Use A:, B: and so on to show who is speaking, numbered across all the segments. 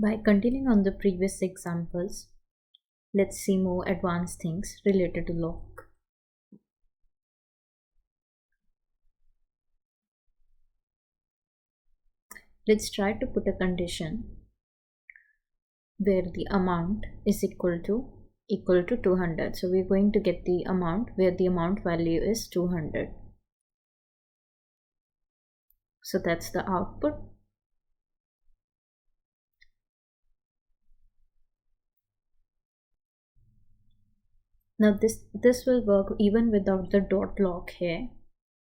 A: By continuing on the previous examples, let's see more advanced things related to lock. Let's try to put a condition where the amount is equal to 200. So we're going to get the amount where the amount value is 200. So that's the output. Now this will work even without the dot lock here.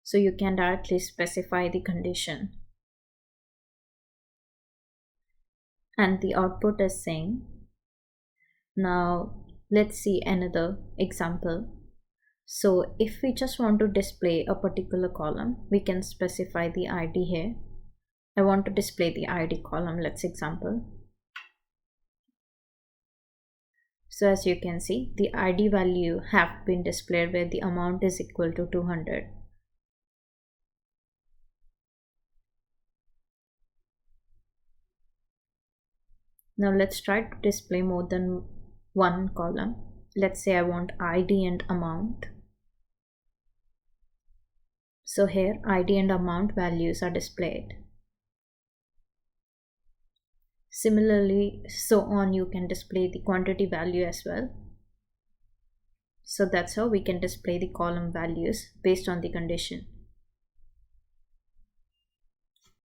A: So you can directly specify the condition. And the output is saying. Now let's see another example. So if we just want to display a particular column, we can specify the ID here. I want to display the ID column, let's example. So as you can see, the ID value have been displayed where the amount is equal to 200. Now let's try to display more than one column. Let's say I want ID and amount. So here ID and amount values are displayed. Similarly, so on, you can display the quantity value as well. So that's how we can display the column values based on the condition.